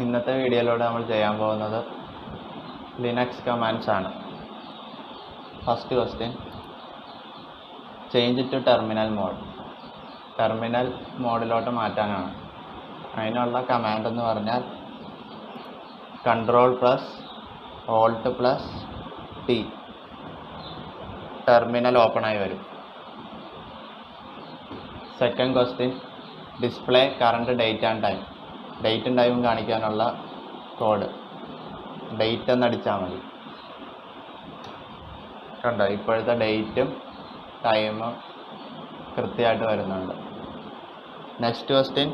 ഇന്നത്തെ വീഡിയോയിലൂടെ നമ്മൾ ചെയ്യാൻ പോകുന്നത് ലിനക്സ് കമാൻഡ്സ് ആണ്. First question, change to terminal mode. Terminal മോഡിലോട്ട് മാറ്റാനാണ്. അതിനുള്ള കമാൻഡ് എന്ന് പറഞ്ഞാൽ Ctrl+Alt+T, ടെർമിനൽ ഓപ്പൺ ആയി വരും. Second question, display current date and time. ഡേറ്റും ടൈമും കാണിക്കാനുള്ള കോഡ് ഡേറ്റ് എന്നടിച്ചാൽ മതി. കണ്ടോ, ഇപ്പോഴത്തെ ഡേറ്റും ടൈമും കൃത്യമായിട്ട് വരുന്നുണ്ട്. Next question,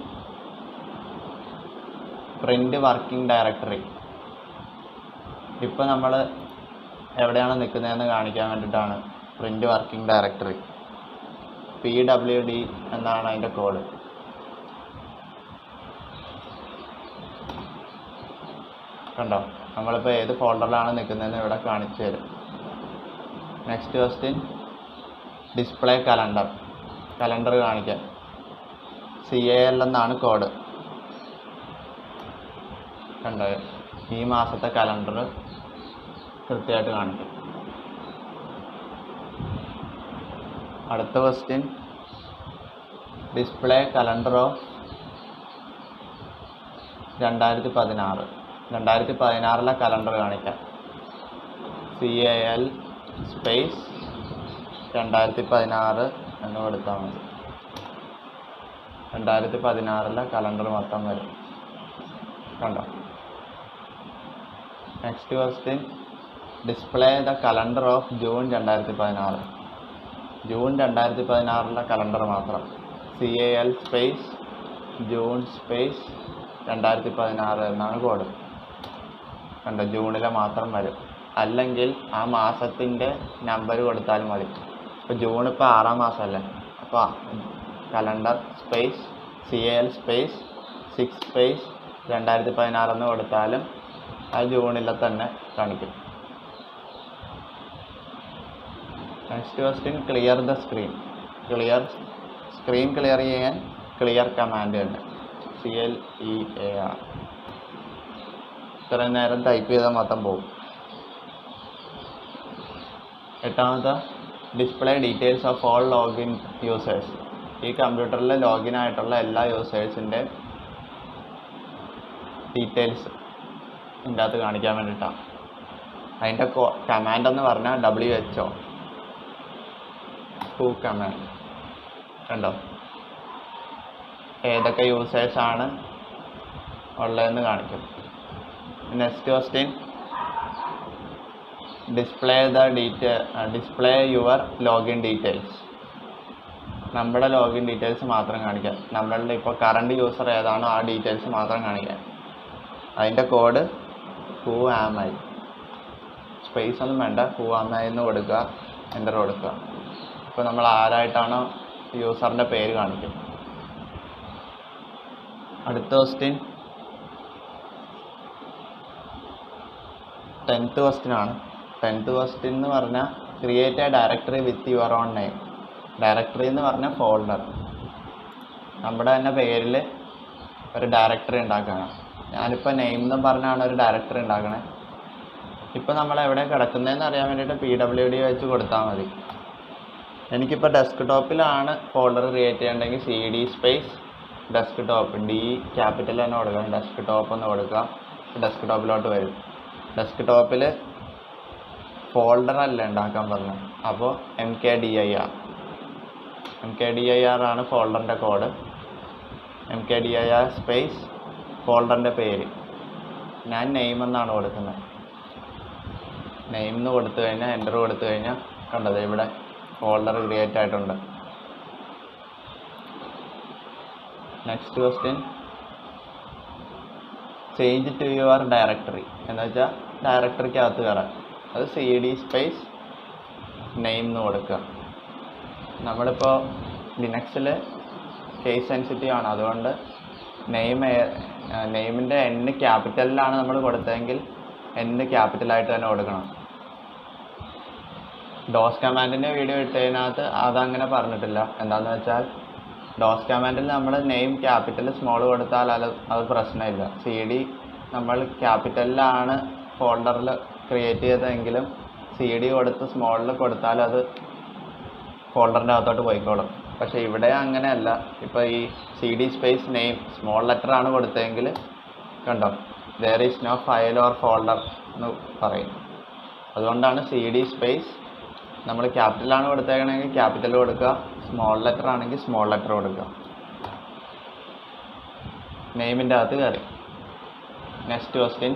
print working directory. ഇപ്പോൾ നമ്മൾ എവിടെയാണ് നിൽക്കുന്നതെന്ന് കാണിക്കാൻ വേണ്ടിയിട്ടാണ് പ്രിൻ്റ് വർക്കിംഗ് ഡയറക്ടറി. PWD എന്നാണ് അതിൻ്റെ കോഡ്. കണ്ടോ, നമ്മളിപ്പോൾ ഏത് ഫോൾഡറിലാണ് നിൽക്കുന്നതെന്ന് ഇവിടെ കാണിച്ചു തരും. നെക്സ്റ്റ് ക്വസ്റ്റ്യൻ, ഡിസ്പ്ലേ കലണ്ടർ കാണിക്കാൻ CAL എന്നാണ് കോഡ്. കണ്ടോ, ഈ മാസത്തെ കലണ്ടർ കൃത്യമായിട്ട് കാണിക്കും. അടുത്ത question, display calendar of 2016. 2016 calendar കാണിക്കാം. CAL സ്പേസ് 2016 എന്ന് കൊടുത്താൽ മതി. 2016 കലണ്ടർ മൊത്തം വരും. കണ്ടോ. Next question, display the calendar of June 2016. June 2016 calendar മാത്രം. CAL സ്പേസ് ജൂൺ സ്പേസ് 2016 എന്നാണ് കോഡ്. കണ്ടോ, ജൂണിലെ മാത്രം വരും. അല്ലെങ്കിൽ ആ മാസത്തിൻ്റെ നമ്പർ കൊടുത്താൽ മതി. ഇപ്പോൾ ജൂൺ ഇപ്പോൾ 6ാം മാസമല്ലേ, അപ്പോൾ calendar space CAL space 6 space 2016 എന്ന് കൊടുത്താലും അത് ജൂണിലെ തന്നെ കാണിക്കും. Next question, clear the screen. Screen clear ചെയ്യാൻ ക്ലിയർ കമാൻഡ് ഉണ്ട്. CLEAR. ഇത്രയും നേരം ടൈപ്പ് ചെയ്താൽ മൊത്തം പോകും. എട്ടാമത്തെ, display details of all login users. ഈ കമ്പ്യൂട്ടറിൽ ലോഗിൻ ആയിട്ടുള്ള എല്ലാ യൂസേഴ്സിൻ്റെ ഡീറ്റെയിൽസ് ഇതിൻ്റെ അകത്ത് കാണിക്കാൻ വേണ്ടിയിട്ടാണ്. അതിൻ്റെ കമാൻഡ് എന്ന് പറഞ്ഞാൽ WHO കമാൻഡ്. കണ്ടോ, ഏതൊക്കെ യൂസേഴ്സാണ് ഉള്ളതെന്ന് കാണിക്കും. Next question, display your login details. നമ്മുടെ ലോഗിൻ ഡീറ്റെയിൽസ് മാത്രം കാണിക്കാം. നമ്മളുടെ ഇപ്പോൾ കറണ്ട് യൂസർ ഏതാണോ ആ ഡീറ്റെയിൽസ് മാത്രം കാണിക്കാം. അതിൻ്റെ code who am I. Space ഒന്നും വേണ്ട, who am I എന്ന് കൊടുക്കുക, എൻ്റർ കൊടുക്കുക. ഇപ്പോൾ നമ്മൾ ആരായിട്ടാണോ യൂസറിൻ്റെ പേര് കാണിക്കും. അടുത്ത ക്വസ്റ്റ്യൻ 10th ക്വസ്റ്റ്യൻ ആണ്. 10th ക്വസ്റ്റ്യൻ എന്ന് പറഞ്ഞാൽ create A directory with your own name. Directory എന്ന് പറഞ്ഞാൽ ഫോൾഡർ. നമ്മുടെ തന്നെ പേരിൽ ഒരു ഡയറക്ടറി ഉണ്ടാക്കുകയാണ്. ഞാനിപ്പോൾ നെയിം എന്ന് പറഞ്ഞാണ് ഒരു ഡയറക്ടറി ഉണ്ടാക്കണേ. ഇപ്പോൾ നമ്മൾ എവിടെ കിടക്കുന്നതെന്ന് അറിയാൻ വേണ്ടിയിട്ട് PWD വെച്ച് കൊടുത്താൽ മതി. എനിക്കിപ്പോൾ ഡെസ്ക്ടോപ്പിലാണ് ഫോൾഡർ ക്രിയേറ്റ് ചെയ്യണമെങ്കിൽ CD space desktop, D capital തന്നെ കൊടുക്കണം. ഡെസ്ക്ടോപ്പ് എന്ന് കൊടുക്കുക, ഡെസ്ക്ടോപ്പിലോട്ട് വരും. ഡെസ്ക്ടോപ്പിൽ ഫോൾഡർ അല്ല ഉണ്ടാക്കാൻ പറഞ്ഞത്, അപ്പോൾ MKDIR ആണ് ഫോൾഡറിൻ്റെ കോഡ്. MKDIR സ്പേസ് ഫോൾഡറിൻ്റെ പേര്. ഞാൻ നെയിം എന്നാണ് കൊടുക്കുന്നത്. നെയിം എന്ന് കൊടുത്തു കഴിഞ്ഞാൽ എൻ്റർ കൊടുത്തു കഴിഞ്ഞാൽ കണ്ടത് ഇവിടെ ഫോൾഡർ ക്രിയേറ്റ് ആയിട്ടുണ്ട്. Next question, change to your directory എന്ന് വെച്ചാൽ ഡയറക്ടറിക്കകത്ത് കയറാൻ. അത് CD സ്പേസ് നെയിം എന്ന് കൊടുക്കുക. നമ്മളിപ്പോൾ ലിനക്സിൽ കേസ് സെൻസിറ്റീവ് ആണ്, അതുകൊണ്ട് നെയിമിൻ്റെ N ക്യാപിറ്റലിലാണ് നമ്മൾ കൊടുത്തതെങ്കിൽ N ക്യാപിറ്റലായിട്ട് തന്നെ കൊടുക്കണം. ഡോസ് കമാൻഡിൻ്റെ വീഡിയോ ഇട്ടതിനകത്ത് അതങ്ങനെ പറഞ്ഞിട്ടില്ല. എന്താണെന്ന് വെച്ചാൽ ഡോസ് കമാൻഡിൽ നമ്മൾ നെയിം ക്യാപിറ്റൽ സ്മോൾ കൊടുത്താൽ അത് പ്രശ്നമില്ല. CD നമ്മൾ ക്യാപിറ്റലിലാണ് ഫോൾഡറിൽ ക്രിയേറ്റ് ചെയ്തതെങ്കിലും CD കൊടുത്ത് സ്മോളിൽ കൊടുത്താൽ അത് ഫോൾഡറിൻ്റെ അകത്തോട്ട് പോയിക്കോളും. പക്ഷേ ഇവിടെ അങ്ങനെയല്ല. ഇപ്പോൾ ഈ CD space name small letter ആണ് കൊടുത്തതെങ്കിൽ കണ്ടോ there is no file or folder എന്ന് പറയും. അതുകൊണ്ടാണ് CD സ്പേസ് നമ്മൾ ക്യാപിറ്റലാണ് കൊടുത്തേക്കണമെങ്കിൽ ക്യാപിറ്റൽ കൊടുക്കുക, സ്മോൾ ലെറ്റർ ആണെങ്കിൽ സ്മോൾ ലെറ്റർ കൊടുക്കുക. നെയിമിൻ്റെ അകത്ത് കയറി. Next question,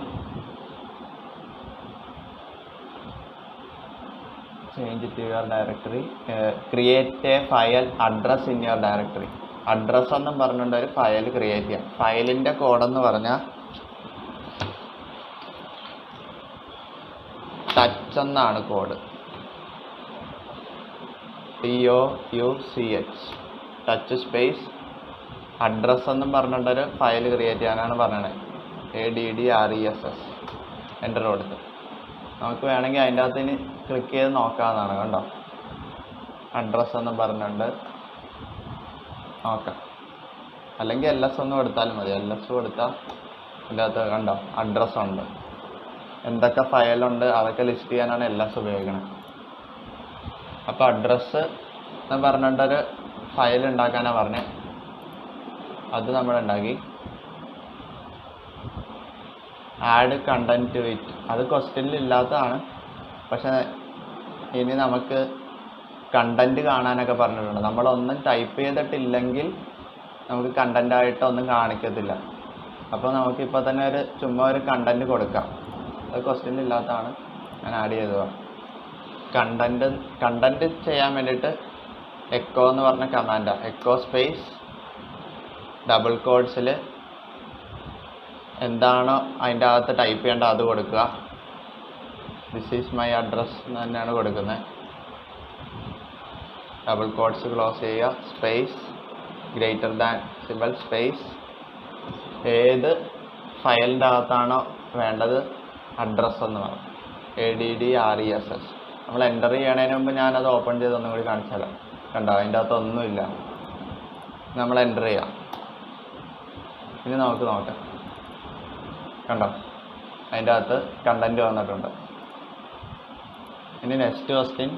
change to your directory, create a file address in your directory. Address എന്നും പറഞ്ഞുകൊണ്ട് ഒരു ഫയൽ ക്രിയേറ്റ് ചെയ്യാം. ഫയലിൻ്റെ കോഡെന്ന് പറഞ്ഞാൽ ടച്ച് എന്നാണ് code. TOUCH touch space address എന്നും പറഞ്ഞിട്ടൊരു ഫയൽ ക്രിയേറ്റ് ചെയ്യാനാണ് പറഞ്ഞത്. ADDRESS എൻ്റർ കൊടുത്ത് നമുക്ക് വേണമെങ്കിൽ അതിൻ്റെ അകത്ത് ഇനി ക്ലിക്ക് ചെയ്ത് നോക്കാവുന്നതാണ്. കണ്ടോ അഡ്രസ് എന്ന് പറഞ്ഞിട്ടുണ്ട് നോക്കാം. അല്ലെങ്കിൽ LS ഒന്ന് കൊടുത്താലും മതി. LS കൊടുത്താൽ ഇതിൻ്റെ അകത്ത് കണ്ടോ അഡ്രസ്സ് ഉണ്ട്. എന്തൊക്കെ ഫയലുണ്ട് അതൊക്കെ ലിസ്റ്റ് ചെയ്യാനാണ് LS ഉപയോഗിക്കുന്നത്. അപ്പോൾ അഡ്രസ്സ് എന്ന് പറഞ്ഞിട്ടൊരു ഫയൽ ഉണ്ടാക്കാനാണ് പറഞ്ഞത്. അത് നമ്മൾ ഉണ്ടാക്കി. ആഡ് കണ്ടന്റ് ടു ഇറ്റ് അത് ക്വസ്റ്റ്യനിൽ ഇല്ലാത്തതാണ്. പക്ഷെ ഇനി നമുക്ക് കണ്ടന്റ് കാണാനൊക്കെ പറഞ്ഞിട്ടുണ്ട്. നമ്മളൊന്നും ടൈപ്പ് ചെയ്തിട്ടില്ലെങ്കിൽ നമുക്ക് കണ്ടൻ്റായിട്ടൊന്നും കാണിക്കത്തില്ല. അപ്പോൾ നമുക്കിപ്പോൾ തന്നെ ചുമ്മാ ഒരു കണ്ടന്റ് കൊടുക്കാം. അത് ക്വസ്റ്റ്യനിൽ ഇല്ലാത്തതാണ്, ഞാൻ ആഡ് ചെയ്തതാണ്. കണ്ടന്റ് ചെയ്യാൻ വേണ്ടിയിട്ട് എക്കോ എന്ന് പറഞ്ഞ കമാൻഡാണ്. എക്കോ സ്പേസ് ഡബിൾ കോഡ്സിൽ എന്താണോ അതിൻ്റെ അകത്ത് ടൈപ്പ് ചെയ്യേണ്ടത് അത് കൊടുക്കുക. ദിസ് ഈസ് മൈ അഡ്രസ് എന്ന് തന്നെയാണ് കൊടുക്കുന്നത്. ഡബിൾ കോഡ്സ് ക്ലോസ് ചെയ്യുക, space greater than simple space ഏത് ഫയലിൻ്റെ അകത്താണോ വേണ്ടത് അഡ്രസ്സ് എന്ന് പറയും. ADDRESS നമ്മൾ എൻ്റർ ചെയ്യണതിന് മുമ്പ് ഞാനത് ഓപ്പൺ ചെയ്ത് ഒന്നും കൂടി കാണിച്ചു തരാം. കണ്ടോ അതിൻ്റെ അകത്ത് ഒന്നുമില്ല. നമ്മൾ എൻ്റർ ചെയ്യാം. ഇനി നമുക്ക് നോക്കാം. കണ്ടോ അതിൻ്റെ അകത്ത് കണ്ടന്റ് വന്നിട്ടുണ്ട്. ഇനി നെക്സ്റ്റ് ക്വസ്റ്റ്യൻ,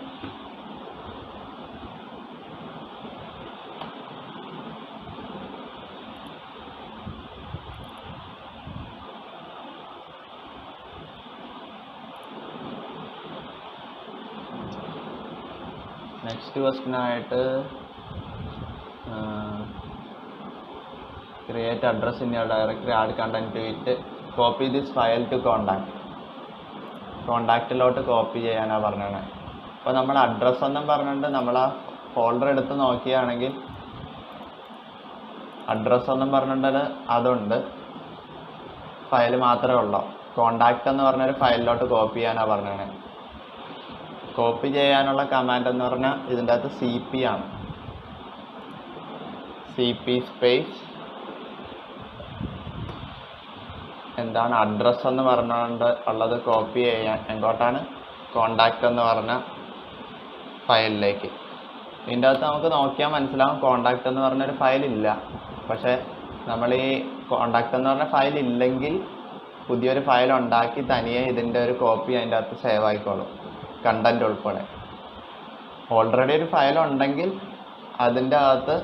ആയിട്ട് create address in your directory, add content to it, copy this file to കോണ്ടാക്റ്റിലോട്ട് കോപ്പി ചെയ്യാനാണ് പറഞ്ഞത്. അപ്പോൾ നമ്മൾ അഡ്രസ്സ് എന്നും പറഞ്ഞിട്ട് നമ്മൾ ആ ഫോൾഡർ എടുത്ത് നോക്കുകയാണെങ്കിൽ അഡ്രസ്സ് എന്നും പറഞ്ഞിട്ട് അതുണ്ട്, ഫയൽ മാത്രമേ ഉള്ളൂ. കോണ്ടാക്റ്റ് എന്ന് പറഞ്ഞൊരു ഫയലിലോട്ട് കോപ്പി ചെയ്യാനാണ് പറഞ്ഞത്. കോപ്പി ചെയ്യാനുള്ള കമാൻഡ് എന്ന് പറഞ്ഞാൽ ഇതിൻ്റെ അകത്ത് CP ആണ്. CP സ്പേസ് എന്താണ് അഡ്രസ്സ് എന്ന് പറഞ്ഞുകൊണ്ട് ഉള്ളത് കോപ്പി ചെയ്യാൻ എങ്ങോട്ടാണ്, കോണ്ടാക്റ്റ് എന്ന് പറഞ്ഞ ഫയലിലേക്ക്. ഇതിൻ്റെ അകത്ത് നമുക്ക് നോക്കിയാൽ മനസ്സിലാവും കോണ്ടാക്റ്റ് എന്ന് പറഞ്ഞൊരു ഫയൽ ഇല്ല. പക്ഷേ നമ്മൾ ഈ കോണ്ടാക്റ്റ് എന്ന് പറഞ്ഞ ഫയൽ ഇല്ലെങ്കിൽ പുതിയൊരു ഫയൽ ഉണ്ടാക്കി തനിയെ ഇതിൻ്റെ ഒരു കോപ്പി അതിൻ്റെ അകത്ത് സേവ് ആയിക്കോളും, കണ്ടന്റ് ഉൾപ്പെടെ. ഓൾറെഡി ഒരു ഫയൽ ഉണ്ടെങ്കിൽ അതിൻ്റെ അകത്ത്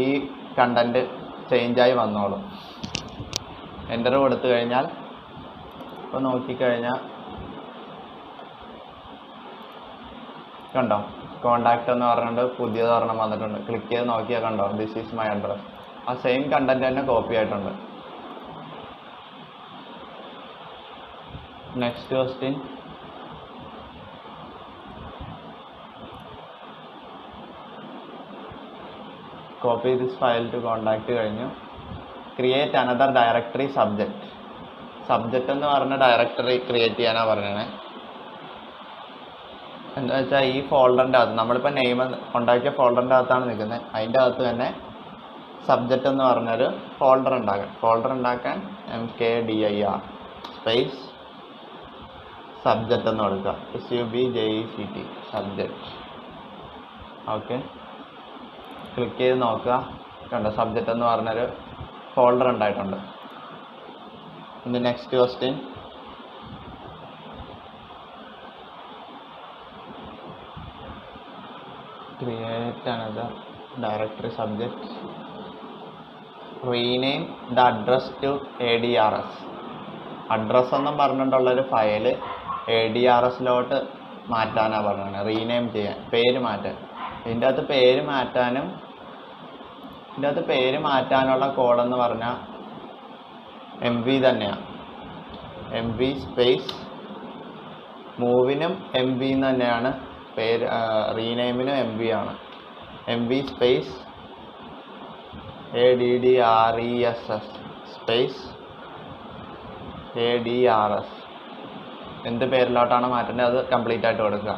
ഈ കണ്ടന്റ് ചേഞ്ചായി വന്നോളും. എൻ്റർ കൊടുത്തു കഴിഞ്ഞാൽ ഇപ്പോൾ നോക്കിക്കഴിഞ്ഞാൽ കണ്ടോ കോണ്ടാക്റ്റ് എന്ന് പറഞ്ഞിട്ട് പുതിയത് ഒരെണ്ണം വന്നിട്ടുണ്ട്. ക്ലിക്ക് ചെയ്ത് നോക്കിയാൽ കണ്ടോ ദിസ് ഈസ് മൈ അഡ്രസ്. ആ സെയിം കണ്ടന്റ് തന്നെ കോപ്പി ആയിട്ടുണ്ട്. Next question, copy this file to contact കഴിഞ്ഞു. ക്രിയേറ്റ് അനദർ ഡയറക്ടറി സബ്ജക്റ്റ് എന്ന് പറഞ്ഞ ഡയറക്ടറി ക്രിയേറ്റ് ചെയ്യാനാണ് പറഞ്ഞത്. എന്താ വെച്ചാൽ ഈ ഫോൾഡറിൻ്റെ അകത്ത് നമ്മളിപ്പോൾ നെയിം ഉണ്ടാക്കിയ ഫോൾഡറിൻ്റെ അകത്താണ് നിൽക്കുന്നത്. അതിൻ്റെ അകത്ത് തന്നെ സബ്ജക്റ്റ് എന്ന് പറഞ്ഞൊരു ഫോൾഡർ ഉണ്ടാക്കാൻ MKDIR സ്പേസ് സബ്ജക്റ്റ് എന്ന് കൊടുക്കുക. SUBJECT subject. ഓക്കെ, ക്ലിക്ക് ചെയ്ത് നോക്കുക. കണ്ടോ സബ്ജക്റ്റ് എന്ന് പറഞ്ഞൊരു ഫോൾഡർ ഉണ്ടായിട്ടുണ്ട്. ഇനി next question, create another directory subject, rename the address to ADRS. Address എന്നും പറഞ്ഞിട്ടുള്ളൊരു ഫയല് ADRSലോട്ട് മാറ്റാനാണ് പറഞ്ഞത്, റീനെയിം ചെയ്യാൻ, പേര് മാറ്റാൻ. ഇതിൻ്റെ അകത്ത് പേര് മാറ്റാനുള്ള കോഡെന്ന് പറഞ്ഞാൽ MV തന്നെയാണ്. MV സ്പേസ് മൂവിനും MV തന്നെയാണ് പേര്, റീനെയിമിനും MV ആണ്. MV space ADDRESS space ADRS എന്ത് പേരിലോട്ടാണ് മാറ്റേണ്ടത് അത് കംപ്ലീറ്റ് ആയിട്ട് കൊടുക്കുക.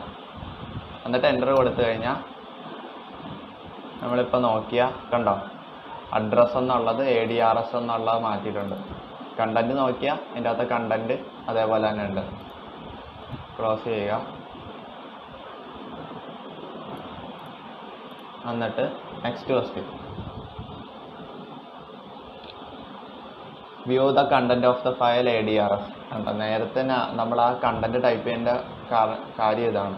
എന്നിട്ട് എൻ്റർ കൊടുത്തു കഴിഞ്ഞാൽ നമ്മളിപ്പോൾ നോക്കിയാൽ കണ്ടോ, അഡ്രസ്സ് എന്നുള്ളത് ADRS എന്നുള്ളത് മാറ്റിയിട്ടുണ്ട്. കണ്ടൻറ്റ് നോക്കിയാൽ ഇതിൻ്റെ അകത്ത് കണ്ടൻറ്റ് അതേപോലെ തന്നെ ഉണ്ട്. ക്ലോസ് ചെയ്യുക. എന്നിട്ട് next question, view the content of the file ADRS. കണ്ടോ, നേരത്തെ നമ്മൾ ആ കണ്ടന്റ് ടൈപ്പ് ചെയ്യേണ്ട കാര്യം ഇതാണ്.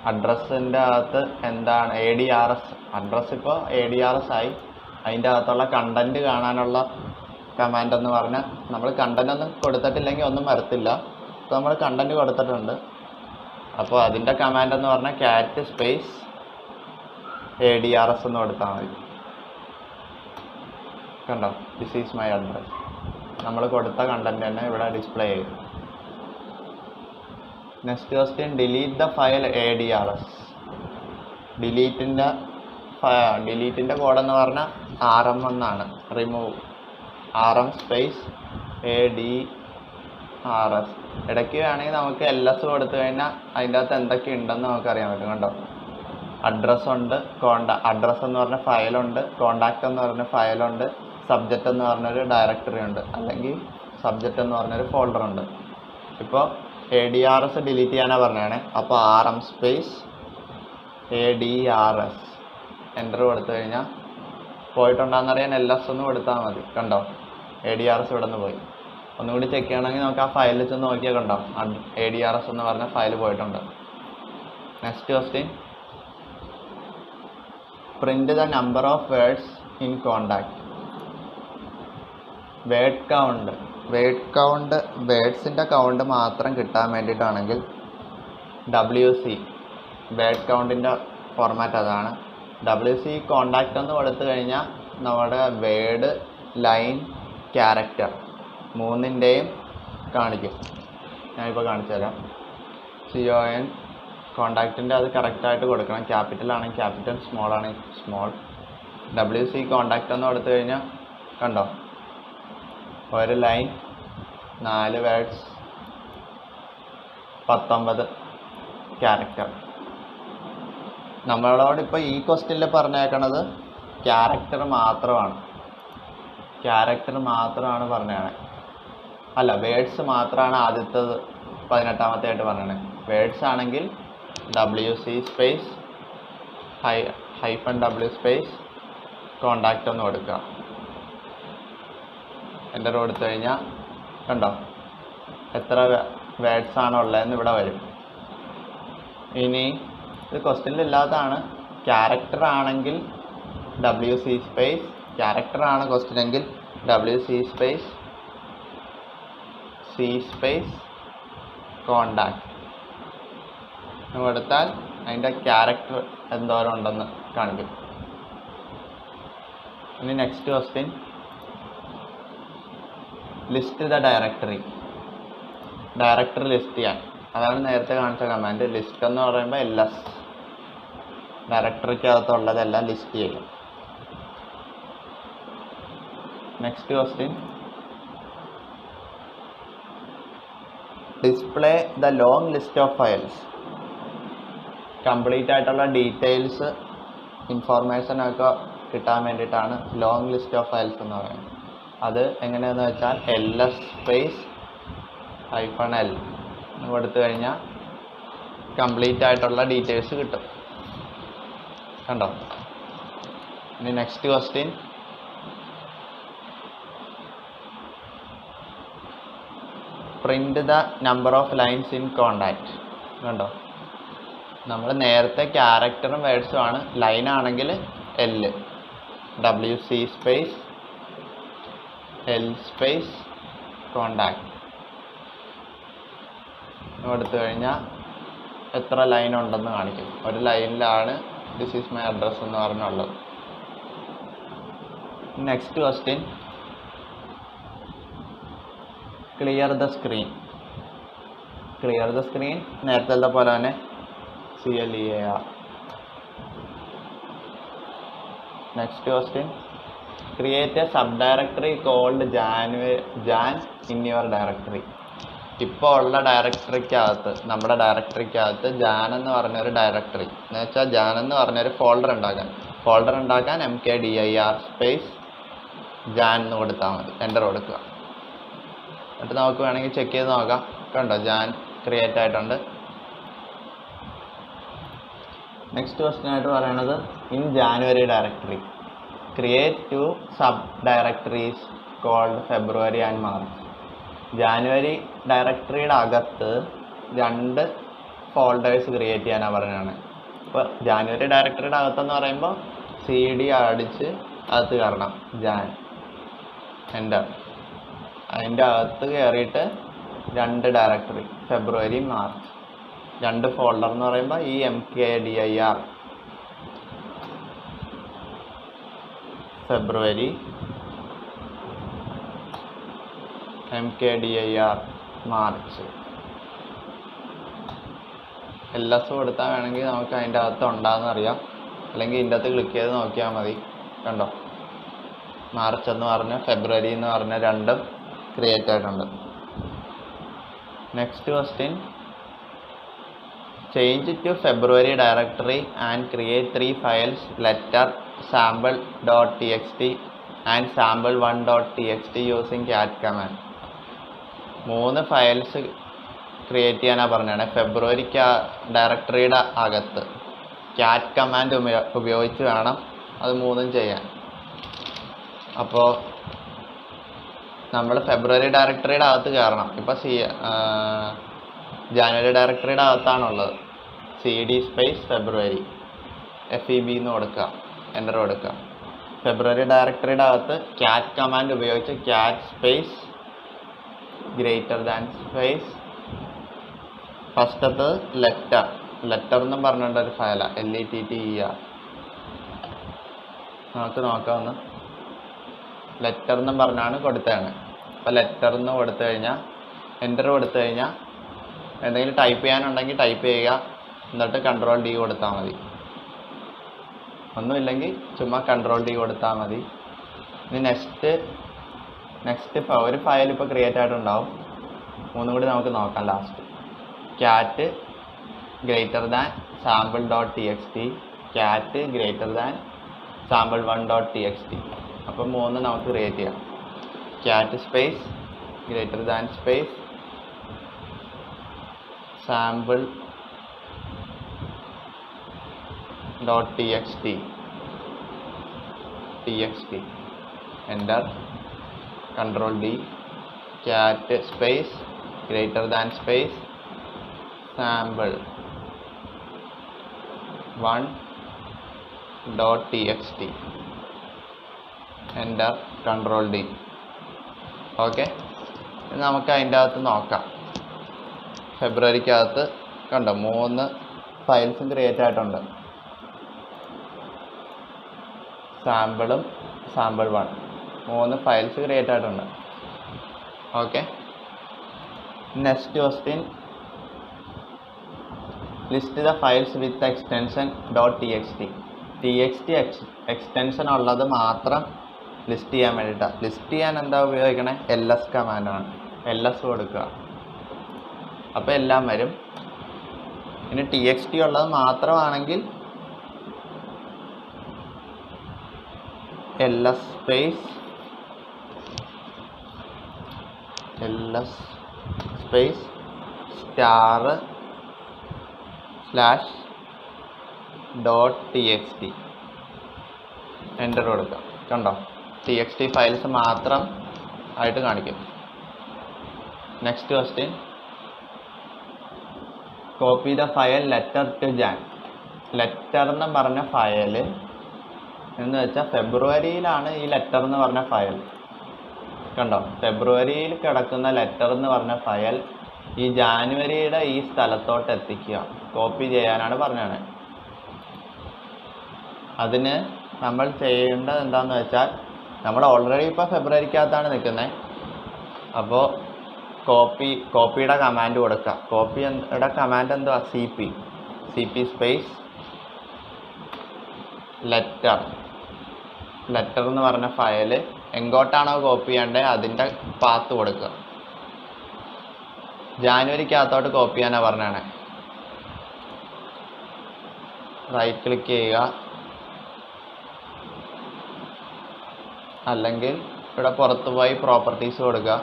അഡ്രസ്സിൻ്റെ അകത്ത് എന്താണ് ADRS, അഡ്രസ്സ് ഇപ്പോൾ ADRS ആയി, അതിൻ്റെ അകത്തുള്ള കണ്ടന്റ് കാണാനുള്ള കമാൻഡ് എന്ന് പറഞ്ഞാൽ നമ്മൾ കണ്ടന്റ് ഒന്നും കൊടുത്തിട്ടില്ലെങ്കിൽ ഒന്നും വരത്തില്ല. ഇപ്പോൾ നമ്മൾ കണ്ടന്റ് കൊടുത്തിട്ടുണ്ട്, അപ്പോൾ അതിൻ്റെ കമാൻഡ് എന്ന് പറഞ്ഞാൽ cat സ്പേസ് ADRS എന്ന് കൊടുത്താൽ മതി. കണ്ടോ, ദിസ് ഈസ് മൈ അഡ്രസ്. നമ്മൾ കൊടുത്ത കണ്ടന്റ് തന്നെ ഇവിടെ ഡിസ്പ്ലേ ചെയ്യും. Next question, delete the file ADRS. ഡിലീറ്റിൻ്റെ കോഡെന്ന് പറഞ്ഞാൽ RM എന്നാണ്, റിമൂവ് RM സ്പേസ് ADRS. ഇടയ്ക്ക് വേണമെങ്കിൽ നമുക്ക് LS കൊടുത്തു കഴിഞ്ഞാൽ അതിൻ്റെ അകത്ത് എന്തൊക്കെ ഉണ്ടെന്ന് നമുക്കറിയാൻ പറ്റും. കണ്ടോ, അഡ്രസ്സ് ഉണ്ട്, അഡ്രസ്സ് എന്ന് പറഞ്ഞ ഫയലുണ്ട്, കോണ്ടാക്റ്റ് എന്ന് പറഞ്ഞ ഫയലുണ്ട്, സബ്ജക്റ്റ് എന്ന് പറഞ്ഞൊരു ഡയറക്ടറി ഉണ്ട്, അല്ലെങ്കിൽ സബ്ജക്റ്റ് എന്ന് പറഞ്ഞൊരു ഫോൾഡർ ഉണ്ട്. ഇപ്പോൾ ADRS ഡിലീറ്റ് ചെയ്യാനാണ് പറഞ്ഞതാണ്. അപ്പോൾ RM സ്പേസ് ADRS എൻ്റർ കൊടുത്തു കഴിഞ്ഞാൽ പോയിട്ടുണ്ടോയെന്നറിയാൻ LS ഒന്ന് കൊടുത്താൽ മതി. കണ്ടോ, ADRS ഇവിടെ നിന്ന് പോയി. ഒന്നുകൂടി ചെക്ക് ചെയ്യണമെങ്കിൽ നമുക്ക് ആ ഫയലിൽ ചെന്ന് നോക്കിയാൽ കണ്ടോ, ADRS എന്ന് പറഞ്ഞ ഫയൽ പോയിട്ടുണ്ട്. Next question, print the number of words in contact. Word count വേർഡ്സിൻ്റെ കൗണ്ട് മാത്രം കിട്ടാൻ വേണ്ടിയിട്ടാണെങ്കിൽ WC, വേർഡ് കൗണ്ടിൻ്റെ ഫോർമാറ്റ് അതാണ്. WC കോണ്ടാക്ട് എന്ന് കൊടുത്തു കഴിഞ്ഞാൽ നമ്മുടെ വേർഡ്, ലൈൻ, ക്യാരക്ടർ മൂന്നിൻ്റെയും കാണിക്കും. ഞാനിപ്പോൾ കാണിച്ചു തരാം. CON കോണ്ടാക്റ്റിൻ്റെ അത് കറക്റ്റായിട്ട് കൊടുക്കണം. ക്യാപിറ്റൽ ആണെങ്കിൽ ക്യാപിറ്റൽ, സ്മോൾ ആണെങ്കിൽ സ്മോൾ. WC കോണ്ടാക്റ്റ് എന്ന് കൊടുത്തു കഴിഞ്ഞാൽ കണ്ടോ, ഒരു ലൈൻ 4 വേർഡ്സ് 19 ക്യാരക്ടർ. നമ്മളോട് ഇപ്പോൾ ഈ ക്വസ്റ്റ്യനിൽ പറഞ്ഞേക്കണത് ക്യാരക്ടർ മാത്രമാണ് പറഞ്ഞത്. അല്ല, വേർഡ്സ് മാത്രമാണ് ആദ്യത്തേത് 18ാമത്തെ ആയിട്ട് പറഞ്ഞത്. വേർഡ്സ് ആണെങ്കിൽ WC space -W space contact ഒന്ന് കൊടുക്കുക. എൻ്റർ കൊടുത്തു കഴിഞ്ഞാൽ കണ്ടോ എത്ര വേർഡ്സ് ആണ് ഉള്ളതെന്ന് ഇവിടെ വരും. ഇനി ഇത് ക്വസ്റ്റ്യനിൽ ഇല്ലാത്തതാണ്. ക്യാരക്ടർ ആണെങ്കിൽ WC സ്പേസ്, ക്യാരക്ടർ ആണ് ക്വസ്റ്റ്യൻ എങ്കിൽ WC space C space contact കൊടുത്താൽ അതിൻ്റെ ക്യാരക്ടർ എന്തോരം ഉണ്ടെന്ന് കാണിക്കും. ഇനി next question, list the directory. Directory list ചെയ്യാൻ, അതാണ് നേരത്തെ കാണിച്ച കമാൻഡ്. ലിസ്റ്റ് എന്ന് പറയുമ്പോൾ LS, ഡയറക്ടറിക്കകത്തുള്ളതെല്ലാം ലിസ്റ്റ് ചെയ്യും. Next question, display the long list of files. Complete ആയിട്ടുള്ള ഡീറ്റെയിൽസ്, ഇൻഫോർമേഷനൊക്കെ കിട്ടാൻ വേണ്ടിയിട്ടാണ് ലോങ് ലിസ്റ്റ് ഓഫ് ഫയൽസ് എന്ന് പറയുന്നത്. അത് എങ്ങനെയാണെന്ന് വെച്ചാൽ LS സ്പേസ് -L കൊടുത്തു കഴിഞ്ഞാൽ കംപ്ലീറ്റ് ആയിട്ടുള്ള ഡീറ്റെയിൽസ് കിട്ടും. കണ്ടോ. ഇനി next question, print the number of lines in contact. കണ്ടോ, നമ്മൾ നേരത്തെ ക്യാരക്ടറും വേർഡ്സും ആണ്. ലൈൻ ആണെങ്കിൽ L, WC space L space contact കൊടുത്തു കഴിഞ്ഞാൽ എത്ര ലൈൻ ഉണ്ടെന്ന് കാണിക്കും. ഒരു ലൈനിലാണ് ദിസ് ഈസ് മൈ അഡ്രസ് എന്ന് പറഞ്ഞുള്ളത്. Next question, clear the screen. Clear the screen നേരത്തെ പോലെ തന്നെ CLEAR. Next question, create a sub directory called Jan in your directory. ഇപ്പോൾ ഉള്ള ഡയറക്ടറിക്കകത്ത്, നമ്മുടെ ഡയറക്ടറിക്കകത്ത് ജാൻ എന്ന് പറഞ്ഞൊരു ഡയറക്ടറി എന്ന് വെച്ചാൽ ജാൻ എന്ന് പറഞ്ഞൊരു ഫോൾഡർ ഉണ്ടാക്കാൻ MKDIR സ്പേസ് ജാൻ എന്ന് കൊടുത്താൽ മതി. എൻ്റർ കൊടുക്കുക. എന്നിട്ട് നമുക്ക് വേണമെങ്കിൽ ചെക്ക് ചെയ്ത് നോക്കാം. കണ്ടോ, ജാൻ ക്രിയേറ്റ് ആയിട്ടുണ്ട്. നെക്സ്റ്റ് ക്വസ്റ്റ്യൻ ആയിട്ട് പറയണത്, in January directory create 2 sub directories called February and March. January ഡയറക്ടറിയുടെ അകത്ത് 2 ഫോൾഡേഴ്സ് ക്രിയേറ്റ് ചെയ്യാനാണ് പറഞ്ഞതാണ്. ഇപ്പോൾ ജാനുവരി ഡയറക്ടറിയുടെ അകത്തെന്ന് പറയുമ്പോൾ CD അടിച്ച് അകത്ത് കയറണം, ജാൻ, എൻ്റർ. അതിൻ്റെ അകത്ത് കയറിയിട്ട് 2 ഡയറക്ടറി ഫെബ്രുവരി മാർച്ച്, 2 ഫോൾഡർ എന്ന് പറയുമ്പോൾ ഈ MKDIR ഫെബ്രുവരി, MKDIR മാർച്ച്. LS കൊടുത്താൽ വേണമെങ്കിൽ നമുക്ക് അതിൻ്റെ അകത്ത് ഉണ്ടാകുന്ന അറിയാം. അല്ലെങ്കിൽ ഇതിൻ്റെ അകത്ത് ക്ലിക്ക് ചെയ്ത് നോക്കിയാൽ മതി. കണ്ടോ, മാർച്ച് എന്ന് പറഞ്ഞ് ഫെബ്രുവരി എന്ന് പറഞ്ഞ 2 ക്രിയേറ്റ് ആയിട്ടുണ്ട്. Next question, change to February directory and create 3 files, letter, sample.txt and sample1.txt using cat command. 3 files create ചെയ്യാനാണ് പറഞ്ഞതാണ്. ഫെബ്രുവരി ഡയറക്ടറിയുടെ അകത്ത് ക്യാറ്റ് കമാൻഡ് ഉപയോഗിച്ച് വേണം അത് 3 ചെയ്യാൻ. അപ്പോൾ നമ്മൾ ഫെബ്രുവരി ഡയറക്ടറിയുടെ അകത്ത് കയറണം. ഇപ്പോൾ ജാനുവരി ഡയറക്ടറിയുടെ അകത്താണുള്ളത്. CD സ്പേസ് ഫെബ്രുവരി, FEB എന്ന് കൊടുക്കുക, എൻ്റർ കൊടുക്കുക. ഫെബ്രുവരി ഡയറക്ടറിയുടെ അകത്ത് ക്യാറ്റ് കമാൻഡ് ഉപയോഗിച്ച് cat space greater than space ഫസ്റ്റത്ത് ലെറ്റർ എന്നും പറഞ്ഞിട്ട് ഒരു ഫയലാണ്, LETTER. നമുക്ക് നോക്കാവുന്ന ലെറ്റർ എന്നും പറഞ്ഞാണ് കൊടുത്തതാണ്. അപ്പോൾ ലെറ്റർ എന്ന് കൊടുത്തു കഴിഞ്ഞാൽ, എൻ്റർ കൊടുത്തു കഴിഞ്ഞാൽ എന്തെങ്കിലും ടൈപ്പ് ചെയ്യാനുണ്ടെങ്കിൽ ടൈപ്പ് ചെയ്യുക, എന്നിട്ട് Ctrl+D കൊടുത്താൽ മതി. ഒന്നുമില്ലെങ്കിൽ ചുമ്മാ Ctrl+D കൊടുത്താൽ മതി. ഇനി നെക്സ്റ്റ് ഒരു ഫയൽ ഇപ്പോൾ ക്രിയേറ്റ് ആയിട്ടുണ്ടാവും. 3 കൂടി നമുക്ക് നോക്കാം. Last cat greater than sample.txt, cat greater than sample1.txt. അപ്പോൾ 3 നമുക്ക് ക്രിയേറ്റ് ചെയ്യാം. Cat space greater than space sample.txt enter, Ctrl+D, cat space greater than space sample1.txt enter, Ctrl+D. Okay, നമുക്ക് അതിൻ്റെ അകത്ത് നോക്കാം. ഫെബ്രുവരിക്കകത്ത് കണ്ടോ 3 ഫയൽസും ക്രിയേറ്റ് ആയിട്ടുണ്ട്. സാമ്പിളും sample1 3 ഫയൽസ് ക്രിയേറ്റ് ആയിട്ടുണ്ട്. Okay, next question, list the files with extension .txt. TXT extension ഉള്ളത് മാത്രം list ചെയ്യാൻ വേണ്ടിയിട്ടാണ്. ലിസ്റ്റ് ചെയ്യാൻ എന്താ ഉപയോഗിക്കണേ? LS കമാൻഡാണ്. LS കൊടുക്കുക, അപ്പോൾ എല്ലാം വരും. ഇനി TXT ഉള്ളത് മാത്രമാണെങ്കിൽ LS സ്പേസ് */.txt എൻ്റർ കൊടുക്കുക. കണ്ടോ, TXT ഫയൽസ് മാത്രം ആയിട്ട് കാണിക്കും. Next question, copy the file letter to Jan. Letter എന്ന് പറഞ്ഞ ഫയൽ എന്ന് വെച്ചാൽ ഫെബ്രുവരിയിലാണ് ഈ ലെറ്റർ എന്ന് പറഞ്ഞ ഫയൽ. കണ്ടോ, ഫെബ്രുവരിയിൽ കിടക്കുന്ന ലെറ്റർ എന്ന് പറഞ്ഞ ഫയൽ ഈ ജാനുവരിയുടെ ഈ സ്ഥലത്തോട്ട് എത്തിക്കുക, കോപ്പി ചെയ്യാനാണ് പറഞ്ഞത്. അതിന് നമ്മൾ ചെയ്യേണ്ടത് എന്താണെന്ന് വെച്ചാൽ, നമ്മൾ ഓൾറെഡി ഇപ്പോൾ ഫെബ്രുവരിക്കകത്താണ് നിൽക്കുന്നത്. അപ്പോൾ കോപ്പിയുടെ കമാൻഡ് കൊടുക്കുക. കോപ്പിയുടെ കമാൻഡ് എന്തുവാ? സി പി സ്പേസ് ലെറ്റർ എന്ന് പറഞ്ഞ ഫയൽ എങ്ങോട്ടാണോ കോപ്പി ചെയ്യേണ്ടത് അതിൻ്റെ പാത്ത് കൊടുക്കുക. ജാനുവരിക്കകത്തോട്ട് കോപ്പി ചെയ്യാനാണ് പറഞ്ഞാണ്. റൈറ്റ് ക്ലിക്ക് ചെയ്യുക, അല്ലെങ്കിൽ ഇവിടെ പുറത്ത് പോയി പ്രോപ്പർട്ടീസ് കൊടുക്കുക.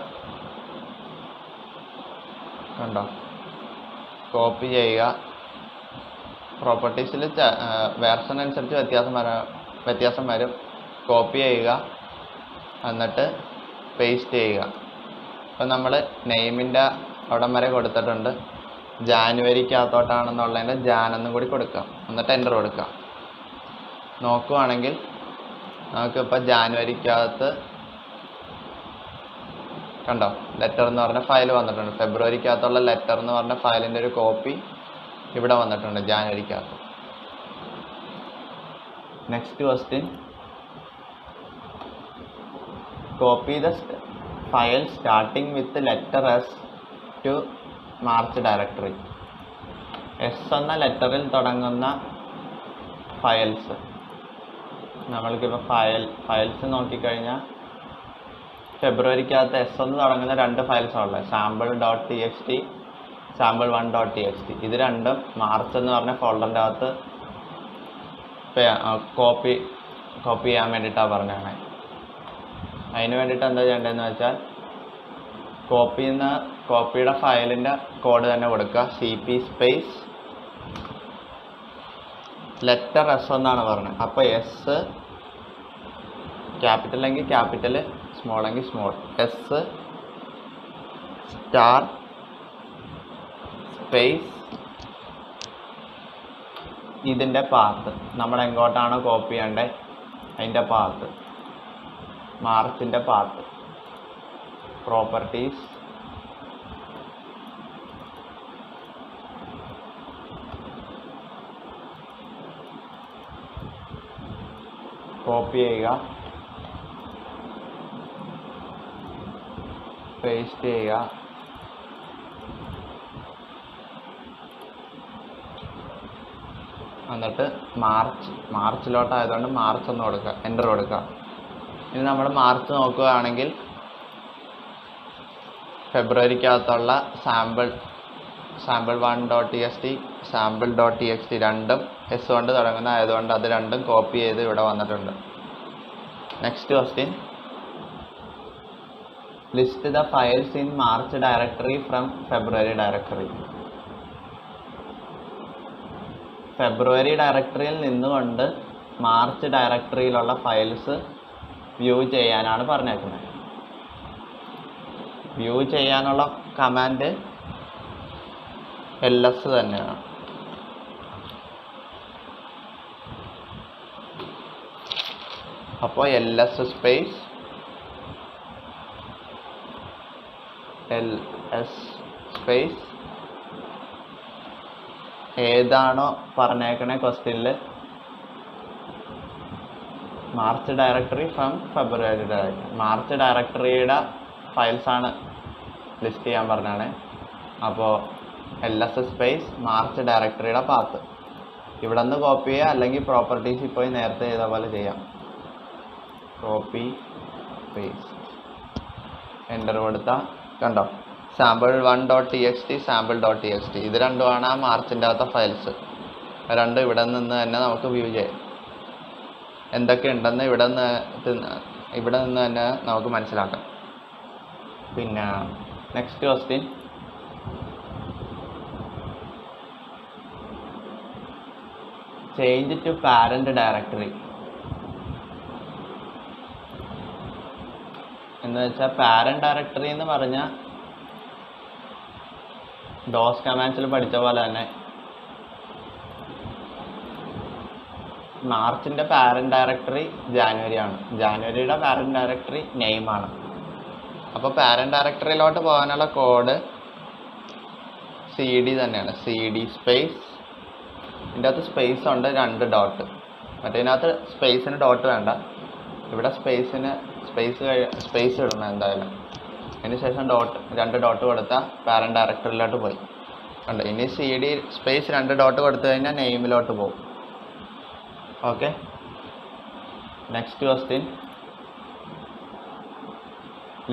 കണ്ടോ, കോപ്പി ചെയ്യുക. പ്രോപ്പർട്ടീസിൽ വേർഷൻ അനുസരിച്ച് വ്യത്യാസം വരും. കോപ്പി ചെയ്യുക, എന്നിട്ട് പേസ്റ്റ് ചെയ്യുക. ഇപ്പം നമ്മൾ നെയിമിൻ്റെ അവിടം വരെ കൊടുത്തിട്ടുണ്ട്. ജാനുവരിക്കകത്തോട്ടാണെന്നുള്ളതിൻ്റെ ജാനെന്നും കൂടി കൊടുക്കുക, എന്നിട്ട് എൻ്റർ കൊടുക്കുക. നോക്കുവാണെങ്കിൽ നമുക്കിപ്പോൾ ജാനുവരിക്കകത്ത് കണ്ടോ ലെറ്റർ എന്ന് പറഞ്ഞ ഫയൽ വന്നിട്ടുണ്ട്. ഫെബ്രുവരിക്കകത്തുള്ള ലെറ്റർ എന്ന് പറഞ്ഞ ഫയലിൻ്റെ ഒരു കോപ്പി ഇവിടെ വന്നിട്ടുണ്ട് ജാനുവരിക്കകത്ത്. Next question, copy the file starting with letter S to March directory. S എന്ന ലെറ്ററിൽ തുടങ്ങുന്ന ഫയൽസ്, നമ്മൾക്കിപ്പോൾ ഫയൽസ് നോക്കിക്കഴിഞ്ഞാൽ ഫെബ്രുവരിക്കകത്ത് എസ് എന്ന് തുടങ്ങുന്ന 2 ഫയൽസാണ് ഉള്ളത്. sample.txt, sample1.txt. ഇത് രണ്ടും മാർച്ച് എന്ന് പറഞ്ഞ ഫോൾഡറിൻ്റെ അകത്ത് കോപ്പി ചെയ്യാൻ വേണ്ടിയിട്ടാണ് പറഞ്ഞത്. അതിന് വേണ്ടിയിട്ട് എന്താ ചെയ്യേണ്ടതെന്ന് വെച്ചാൽ, കോപ്പിയുടെ ഫയലിൻ്റെ കോഡ് തന്നെ കൊടുക്കുക. cp സ്പേസ് ലെറ്റർ എസ് എന്നാണ് പറഞ്ഞത്. അപ്പോൾ എസ് ക്യാപിറ്റൽ എങ്കിൽ ക്യാപിറ്റൽ, സ്മോൾ എങ്കിൽ സ്മോൾ. എസ് സ്റ്റാർ സ്പേസ് ഇതിൻ്റെ പാത്ത്, നമ്മൾ എങ്ങോട്ടാണോ കോപ്പി ചെയ്യേണ്ടത് അതിൻ്റെ പാത്ത്, മാർച്ചിൻ്റെ പാത്ത്. പ്രോപ്പർട്ടീസ്, കോപ്പി ചെയ്യുക, പേസ്റ്റ് ചെയ്യുക, എന്നിട്ട് മാർച്ചിലോട്ടായതുകൊണ്ട് മാർച്ച് ഒന്ന് കൊടുക്കുക, എൻ്റർ കൊടുക്കുക. ഇനി നമ്മൾ മാർച്ച് നോക്കുകയാണെങ്കിൽ ഫെബ്രുവരിക്കകത്തുള്ള sample1.txt, sample.txt രണ്ടും എസ് കൊണ്ട് തുടങ്ങുന്ന ആയതുകൊണ്ട് അത് രണ്ടും കോപ്പി ചെയ്ത് ഇവിടെ വന്നിട്ടുണ്ട്. Next question, list the files in March directory from February directory. February ഡയറക്ടറിയിൽ നിന്നുകൊണ്ട് മാർച്ച് ഡയറക്ടറിയിലുള്ള ഫയൽസ് വ്യൂ ചെയ്യാനാണ് പറഞ്ഞേക്കുന്നത്. വ്യൂ ചെയ്യാനുള്ള കമാൻഡ് ls തന്നെയാണ്. അപ്പോൾ ls സ്പേസ് ഏതാണോ പറഞ്ഞേക്കണേ ക്വസ്റ്റ്യനിൽ March directory from February directory, March ഡയറക്ടറിയുടെ ഫയൽസാണ് ലിസ്റ്റ് ചെയ്യാൻ പറഞ്ഞാണ്. അപ്പോൾ ls സ്പേസ് മാർച്ച് ഡയറക്ടറിയുടെ പാത്ത് ഇവിടെ നിന്ന് കോപ്പി ചെയ്യുക, അല്ലെങ്കിൽ പ്രോപ്പർട്ടീസിൽ പോയി നേരത്തെ ചെയ്ത പോലെ ചെയ്യാം. കോപ്പി പേസ്റ്റ്, എൻ്റർ കൊടുത്താൽ കണ്ടോ sample1.txt, sample.txt ഇത് രണ്ടുമാണ് ആ മാർച്ചിൻ്റെ അകത്തെ ഫയൽസ്. രണ്ടും ഇവിടെ നിന്ന് തന്നെ നമുക്ക് വ്യൂ ചെയ്യാം. എന്തൊക്കെ ഉണ്ടെന്ന് ഇവിടെ നിന്ന് തന്നെ നമുക്ക് മനസ്സിലാക്കാം. പിന്നെ next question, change to parent directory എന്ന് വെച്ചാൽ പാരന്റ് ഡയറക്ടറി എന്ന് പറഞ്ഞാൽ ഡോസ് കമാൻഡ്സിൽ പഠിച്ച പോലെ തന്നെ മാർച്ചിൻ്റെ പാരന്റ് ഡയറക്ടറി ജാനുവരിയാണ്, ജാനുവരിയുടെ പാരന്റ് ഡയറക്ടറി നെയിമാണ്. അപ്പോൾ പാരന്റ് ഡയറക്ടറിയിലോട്ട് പോകാനുള്ള കോഡ് CD തന്നെയാണ്, CD സ്പേസ്, ഇതിൻ്റെ അകത്ത് സ്പേസ് ഉണ്ട് 2 ഡോട്ട്, മറ്റേതിനകത്ത് സ്പേസിന് ഡോട്ട് വേണ്ട, ഇവിടെ സ്പേസ് ഇടണം എന്തായാലും. അതിന് ശേഷം 2 ഡോട്ട് കൊടുത്താൽ പാരന്റ് ഡയറക്ടറിയിലോട്ട് പോയി. ഉണ്ട് ഇനി CD സ്പേസ് 2 ഡോട്ട് കൊടുത്തു കഴിഞ്ഞാൽ നെയിമിലോട്ട് പോകും. Okay, next question,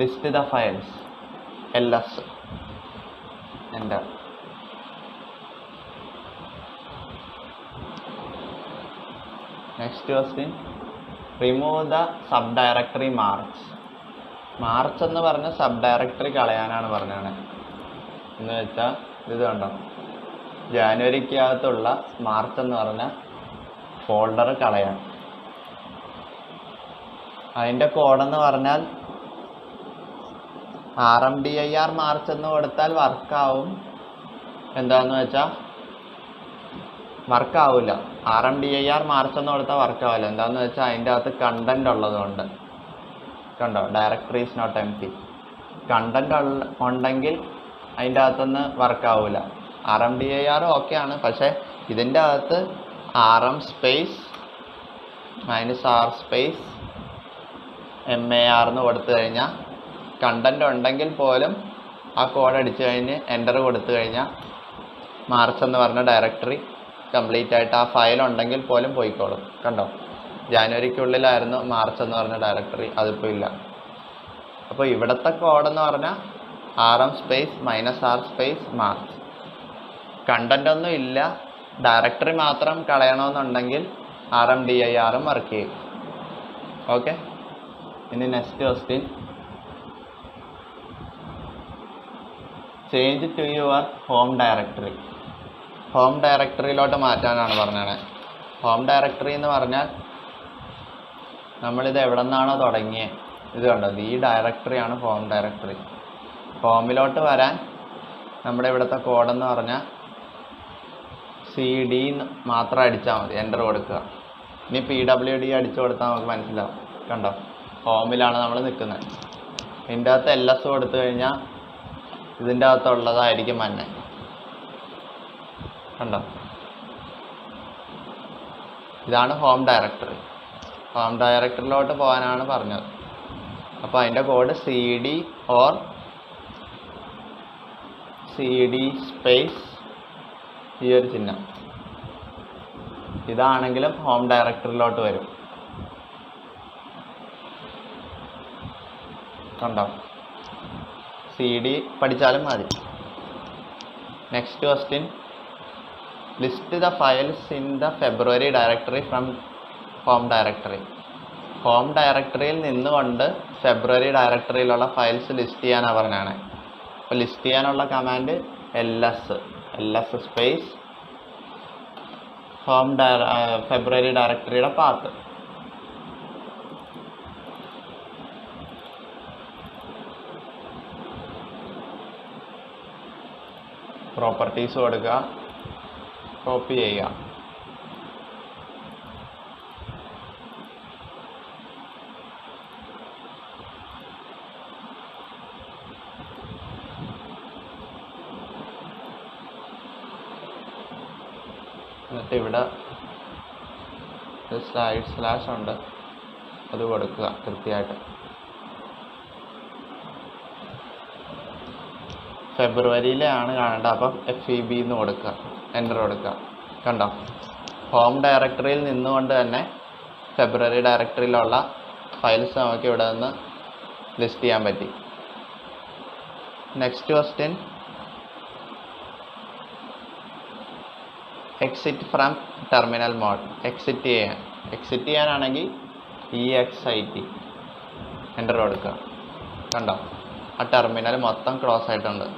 list the files LS enter. Next question, remove the sub directory March. March എന്ന് പറഞ്ഞ സബ് ഡയറക്ടറി കളയാനാണ് പറഞ്ഞത്. എന്ന് വെച്ചാൽ ഇത് കണ്ടോ, ജാനുവരിക്കകത്തുള്ള മാർച്ച് എന്ന് പറഞ്ഞ ഫോൾഡർ കളയാൻ. അതിൻ്റെ കോഡെന്ന് പറഞ്ഞാൽ RMDIR മാർച്ച് എന്ന് കൊടുത്താൽ വർക്കാവും. എന്താണെന്ന് വെച്ചാൽ വർക്കാവില്ല. RMDIR മാർച്ച് എന്ന് കൊടുത്താൽ വർക്കാവില്ല. എന്താണെന്ന് വെച്ചാൽ അതിൻ്റെ അകത്ത് കണ്ടന്റ് ഉള്ളതുകൊണ്ട്. കണ്ടോ, directory is not empty. Content ഉണ്ടെങ്കിൽ അതിൻ്റെ അകത്തുനിന്ന് വർക്കാവില്ല. RMDIR ഓക്കെയാണ്, പക്ഷേ ഇതിൻ്റെ അകത്ത് RM space -R space MAR എന്ന് കൊടുത്തു കഴിഞ്ഞാൽ കണ്ടന്റ് ഉണ്ടെങ്കിൽ പോലും ആ കോഡ് അടിച്ചു കഴിഞ്ഞ് എൻ്റർ കൊടുത്തു കഴിഞ്ഞാൽ മാർച്ച് എന്ന് പറഞ്ഞ ഡയറക്ടറി കംപ്ലീറ്റ് ആയിട്ട് ആ ഫയൽ ഉണ്ടെങ്കിൽ പോലും പോയിക്കോളും. കണ്ടോ, ജാനുവരിക്കുള്ളിലായിരുന്നു മാർച്ച് എന്ന് പറഞ്ഞ ഡയറക്ടറി, അതിപ്പോൾ ഇല്ല. അപ്പോൾ ഇവിടുത്തെ കോഡെന്ന് പറഞ്ഞാൽ RM space -R space March. Content ഒന്നും ഇല്ല, ഡയറക്ടറി മാത്രം കളയണമെന്നുണ്ടെങ്കിൽ RMDIR വർക്ക് ചെയ്യും. ഓക്കെ, ഇനി next question, change to your home directory. Home ഡയറക്ടറിയിലോട്ട് മാറ്റാനാണ് പറഞ്ഞത്. ഹോം ഡയറക്ടറി എന്ന് പറഞ്ഞാൽ നമ്മളിത് എവിടെ നിന്നാണോ തുടങ്ങിയത്, ഇത് കണ്ടോ, ഈ ഡയറക്ടറിയാണ് ഹോം ഡയറക്ടറി. ഹോമിലോട്ട് വരാൻ നമ്മുടെ ഇവിടുത്തെ കോഡെന്ന് പറഞ്ഞാൽ CD മാത്രം അടിച്ചാൽ മതി, എൻ്റർ കൊടുക്കുക. ഇനി PWD അടിച്ചു കൊടുത്താൽ നമുക്ക് മനസ്സിലാവും. കണ്ടോ, ഹോമിലാണ് നമ്മൾ നിൽക്കുന്നത്. ഇതിൻ്റെ അകത്ത് LS കൊടുത്തു കഴിഞ്ഞാൽ ഇതിൻ്റെ അകത്തുള്ളതായിരിക്കും മഞ്ഞ. കണ്ടോ, ഇതാണ് ഹോം ഡയറക്ടറി. ഹോം ഡയറക്ടറിയിലോട്ട് പോകാനാണ് പറഞ്ഞത്. അപ്പോൾ അതിൻ്റെ കോഡ് CD സ്പേസ് ഈ ഒരു ചിഹ്നം. ഇതാണെങ്കിലും ഹോം ഡയറക്ടറിയിലോട്ട് വരും. കണ്ടോ, CD പഠിച്ചാലും മതി. Next question, list the files in the February directory from home directory. Home ഡയറക്ടറിയിൽ നിന്നുകൊണ്ട് ഫെബ്രുവരി ഡയറക്ടറിയിലുള്ള ഫയൽസ് ലിസ്റ്റ് ചെയ്യാനാണ് പറഞ്ഞാണ്. അപ്പോൾ ലിസ്റ്റ് ചെയ്യാനുള്ള കമാൻഡ് LS സ്പേസ് ഫെബ്രുവരി ഡയറക്ടറിയുടെ പാത്ത്. പ്രോപ്പർട്ടീസ് കൊടുക്കുക, കോപ്പി ചെയ്യുക. എന്നിട്ട് ഇവിടെ സ്ലാഷ് ഉണ്ട്, അത് കൊടുക്കുക കൃത്യമായിട്ട്. ഫെബ്രുവരിയിലാണ് കാണേണ്ടത്, അപ്പം FEB എന്ന് കൊടുക്കുക, എൻ്റർ കൊടുക്കുക. കണ്ടോ, ഹോം ഡയറക്ടറിയിൽ നിന്നുകൊണ്ട് തന്നെ ഫെബ്രുവരി ഡയറക്ടറിയിലുള്ള ഫയൽസ് നമുക്ക് ഇവിടെ നിന്ന് ലിസ്റ്റ് ചെയ്യാൻ പറ്റി. Next question, exit from terminal mode. എക്സിറ്റ് ചെയ്യാനാണെങ്കിൽ EXIT എൻ്റർ കൊടുക്കുക. കണ്ടോ, ആ ടെർമിനൽ മൊത്തം ക്ലോസ് ആയിട്ടുണ്ട്.